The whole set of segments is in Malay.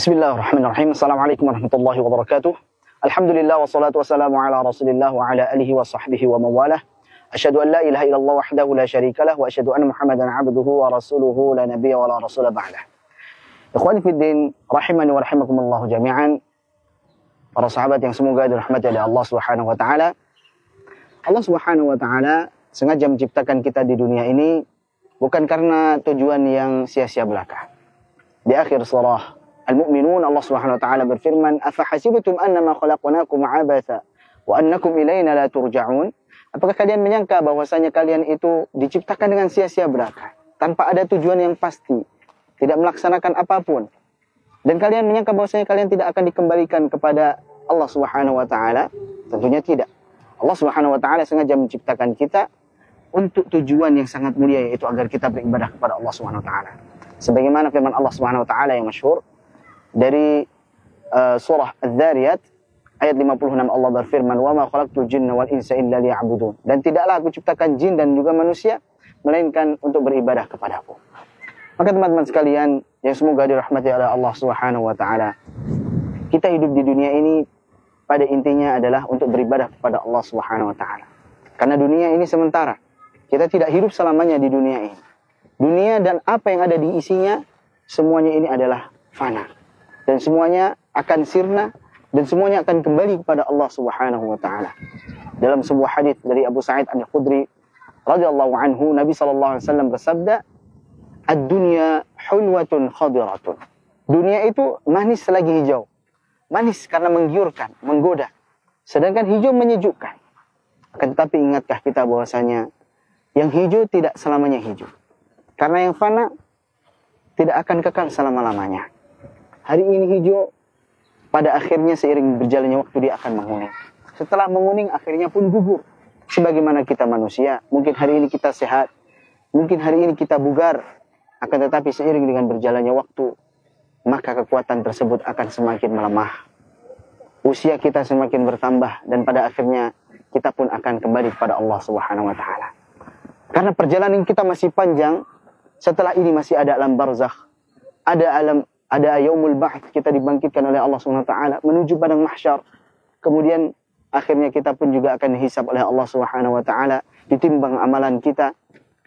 Bismillahirrahmanirrahim. Assalamualaikum warahmatullahi wabarakatuh. Alhamdulillah wassalatu wassalamu ala Rasulillah wa ala alihi wa sahbihi wa mawalah. Asyhadu an la ilaha illallah wahdahu la syarikalah wa asyhadu anna Muhammadan abduhu wa rasuluhu la nabiyya wa la rasula ba'dah. Ikhwani fid din, rahimani wa rahimakumullah jami'an. Para sahabat yang semoga dirahmati oleh Allah Subhanahu wa taala. Allah Subhanahu wa taala sengaja menciptakan kita di dunia ini bukan karena tujuan yang sia-sia belaka. Di akhir surah Al-Mu'minun, Allah Subhanahu wa taala berfirman, "Afahasibatum annama khalaqnakum 'abatha wa annakum ilaina la turja'un?" Apakah kalian menyangka bahwasanya kalian itu diciptakan dengan sia-sia belaka, tanpa ada tujuan yang pasti, tidak melaksanakan apapun? Dan kalian menyangka bahwasanya kalian tidak akan dikembalikan kepada Allah Subhanahu wa taala? Tentunya tidak. Allah Subhanahu wa taala sengaja menciptakan kita untuk tujuan yang sangat mulia, yaitu agar kita beribadah kepada Allah Subhanahu wa taala. Sebagaimana firman Allah Subhanahu wa taala yang masyhur dari surah Adz-Dzariyat ayat 56, Allah berfirman, "Wa ma khalaqtul jinna wal insa illa liya'budun." Dan tidaklah aku ciptakan jin dan juga manusia melainkan untuk beribadah kepadaku. Maka teman-teman sekalian yang semoga dirahmati oleh Allah Subhanahu wa taala, kita hidup di dunia ini pada intinya adalah untuk beribadah kepada Allah Subhanahu wa taala. Karena dunia ini sementara. Kita tidak hidup selamanya di dunia ini. Dunia dan apa yang ada di isinya, semuanya ini adalah fana. Dan semuanya akan sirna, dan semuanya akan kembali kepada Allah Subhanahu wa taala. Dalam sebuah hadis dari Abu Sa'id Al-Khudri radhiyallahu anhu, Nabi sallallahu alaihi wasallam bersabda, "Ad-dunya hulwatun khadiratun." Dunia itu manis selagi hijau. Manis karena menggiurkan, menggoda. Sedangkan hijau menyejukkan. Akan tetapi ingatkah kita bahwasanya yang hijau tidak selamanya hijau. Karena yang fana tidak akan kekal selama-lamanya. Hari ini hijau, pada akhirnya seiring berjalannya waktu dia akan menguning. Setelah menguning, akhirnya pun gugur. Sebagaimana kita manusia, mungkin hari ini kita sehat, mungkin hari ini kita bugar, akan tetapi seiring dengan berjalannya waktu, maka kekuatan tersebut akan semakin melemah. Usia kita semakin bertambah, dan pada akhirnya kita pun akan kembali kepada Allah Subhanahu wa taala. Karena perjalanan kita masih panjang, setelah ini masih ada alam barzakh, ada yaumul ba'ts, kita dibangkitkan oleh Allah Subhanahu wa taala menuju padang mahsyar. Kemudian akhirnya kita pun juga akan dihisab oleh Allah Subhanahu wa taala, ditimbang amalan kita.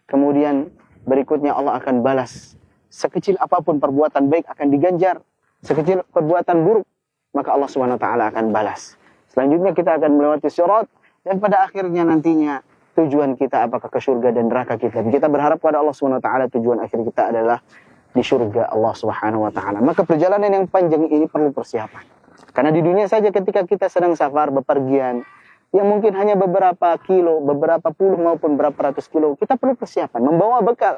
Kemudian berikutnya Allah akan balas. Sekecil apapun perbuatan baik akan diganjar, sekecil perbuatan buruk maka Allah Subhanahu wa taala akan balas. Selanjutnya kita akan melewati sirat, dan pada akhirnya nantinya tujuan kita apakah ke surga dan neraka kita. Kita berharap pada Allah Subhanahu wa taala tujuan akhir kita adalah di surga Allah Subhanahu wa taala. Maka perjalanan yang panjang ini perlu persiapan. Karena di dunia saja ketika kita sedang safar, bepergian, yang mungkin hanya beberapa kilo, beberapa puluh maupun berapa ratus kilo, kita perlu persiapan, membawa bekal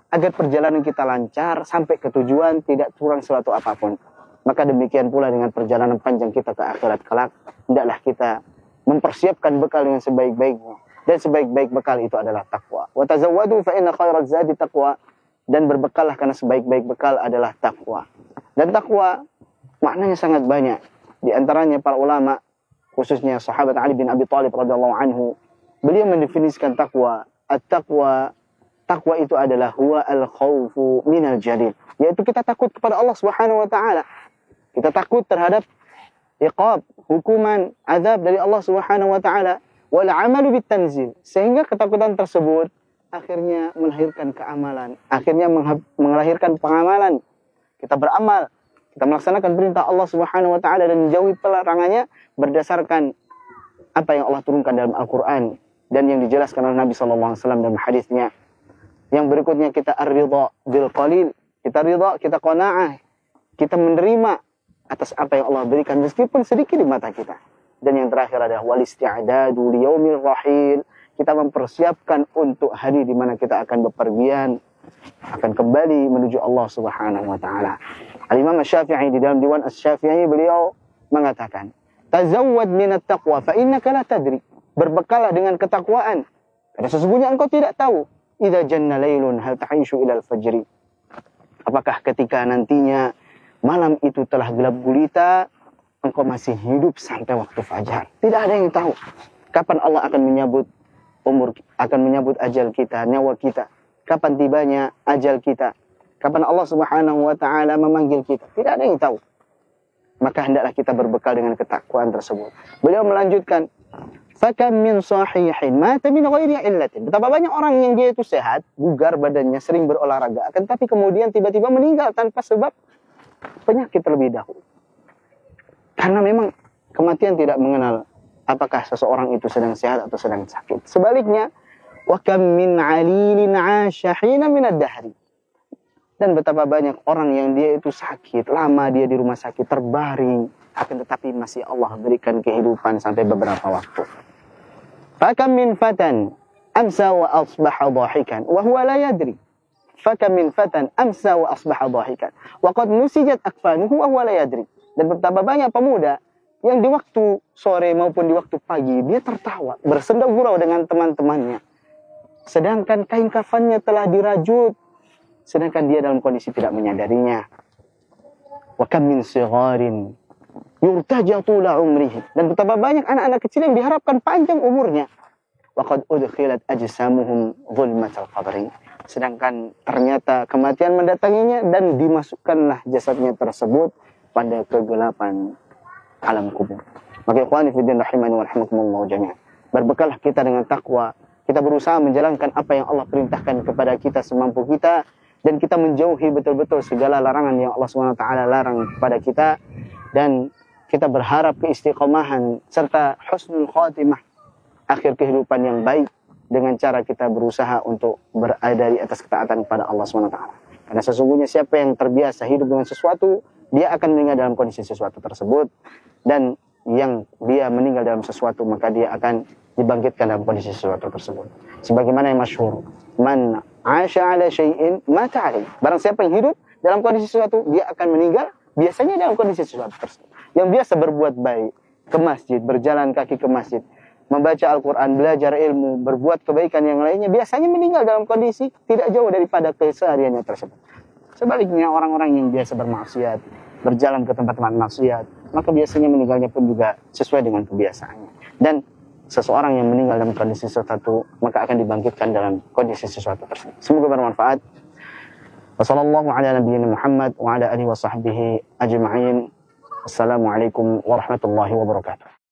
agar perjalanan kita lancar sampai ke tujuan, tidak kurang suatu apapun. Maka demikian pula dengan perjalanan panjang kita ke akhirat kelak, hendaklah kita mempersiapkan bekal dengan sebaik-baiknya. Dan sebaik-baik bekal itu adalah takwa. Wa tazawwadu fa inna khairaz zadi taqwa. Dan berbekallah karena sebaik-baik bekal adalah takwa. Dan takwa maknanya sangat banyak. Di antaranya para ulama, khususnya sahabat Ali bin Abi Thalib radhiyallahu anhu, beliau mendefinisikan takwa. At-taqwa, takwa itu adalah huwa al-khawfu minal jalil, yaitu kita takut kepada Allah Subhanahu wa taala. Kita takut terhadap iqab, hukuman, azab dari Allah Subhanahu wa taala. Wal 'amalu bit tanzil, sehingga ketakutan tersebut akhirnya melahirkan keamalan, akhirnya melahirkan pengamalan. Kita beramal, kita melaksanakan perintah Allah Subhanahu wa taala dan menjauhi pelarangannya berdasarkan apa yang Allah turunkan dalam Al-Qur'an dan yang dijelaskan oleh Nabi sallallahu alaihi wasallam dalam hadisnya. Yang berikutnya kita ar-ridha bil qalil, kita ridha, kita qanaah, kita menerima atas apa yang Allah berikan meskipun sedikit di mata kita. Dan yang terakhir adalah wal isti'dadu li yaumil rahil, kita mempersiapkan untuk hari di mana kita akan bepergian, akan kembali menuju Allah Subhanahu wa taala. Al-Imam Asy-Syafi'i di dalam Diwan Asy-Syafi'i beliau mengatakan, "Tazawwad minat taqwa fa innaka la tadri." Berbekallah dengan ketakwaan karena sesungguhnya engkau tidak tahu. Idza janna lailun hal ta'ishu ila al-fajri. Apakah ketika nantinya malam itu telah gelap gulita, engkau masih hidup sampai waktu fajar? Tidak ada yang tahu kapan Allah akan menyambut akan menyambut ajal kita, nyawa kita. Kapan tibanya ajal kita? Kapan Allah Subhanahu wa taala memanggil kita? Tidak ada yang tahu. maka hendaklah kita berbekal dengan ketakwaan tersebut. Beliau melanjutkan, fakam min sahihin mata min ghairi illatin. Betapa banyak orang yang dia itu sehat, bugar badannya, sering berolahraga, akan tapi kemudian tiba-tiba meninggal tanpa sebab penyakit terlebih dahulu. Karena memang kematian tidak mengenal apakah seseorang itu sedang sehat atau sedang sakit. Sebaliknya, wa kam min 'alilin 'asha hina min ad-dahri. Dan betapa banyak orang yang dia itu sakit, lama dia di rumah sakit terbaring, akan tetapi masih Allah berikan kehidupan sampai beberapa waktu. Fa kam min fatan amsa wa asbaha dhahikan wa huwa la yadri. Fa kam min fatan amsa wa asbaha dhahikan wa qad nusijat akfanuhu wa huwa la yadri. Dan betapa banyak pemuda yang di waktu sore maupun di waktu pagi dia tertawa, bersenda gurau dengan teman-temannya. Sedangkan kain kafannya telah dirajut, sedangkan dia dalam kondisi tidak menyadarinya. Wa kam min sigharin yurtaja tula umrihi. Dan betapa banyak anak-anak kecil yang diharapkan panjang umurnya. Wa qad udkhilat ajsamuhum zulmatal qabri. Sedangkan ternyata kematian mendatanginya dan dimasukkanlah jasadnya tersebut pada kegelapan alam kubur. Maka ikhwani fiddin rahimani wa rahimakumullah jami'an. Berbekallah kita dengan takwa. Kita berusaha menjalankan apa yang Allah perintahkan kepada kita semampu kita. Dan kita menjauhi betul-betul segala larangan yang Allah SWT larang kepada kita. Dan kita berharap keistiqomahan serta husnul khatimah, akhir kehidupan yang baik, dengan cara kita berusaha untuk berada di atas ketaatan kepada Allah SWT. Karena sesungguhnya siapa yang terbiasa hidup dengan sesuatu, dia akan meninggal dalam kondisi sesuatu tersebut. Dan yang dia meninggal dalam sesuatu, maka dia akan dibangkitkan dalam kondisi sesuatu tersebut. Sebagaimana yang masyhur, man 'asha 'ala syai'in mata 'alaihi. Barang siapa yang hidup dalam kondisi sesuatu, dia akan meninggal biasanya dalam kondisi sesuatu tersebut. Yang biasa berbuat baik, ke masjid, berjalan kaki ke masjid, membaca Al-Quran, belajar ilmu, berbuat kebaikan yang lainnya, biasanya meninggal dalam kondisi tidak jauh daripada kesehariannya tersebut. Sebaliknya orang-orang yang biasa bermaksiat, berjalan ke tempat-tempat maksiat, maka biasanya meninggalnya pun juga sesuai dengan kebiasaannya. Dan seseorang yang meninggal dalam kondisi sesuatu, maka akan dibangkitkan dalam kondisi sesuatu tersebut. Semoga bermanfaat. Wassallallahu ala nabiyyina Muhammad wa ala alihi wa sahbihi ajma'in. Assalamualaikum warahmatullahi wabarakatuh.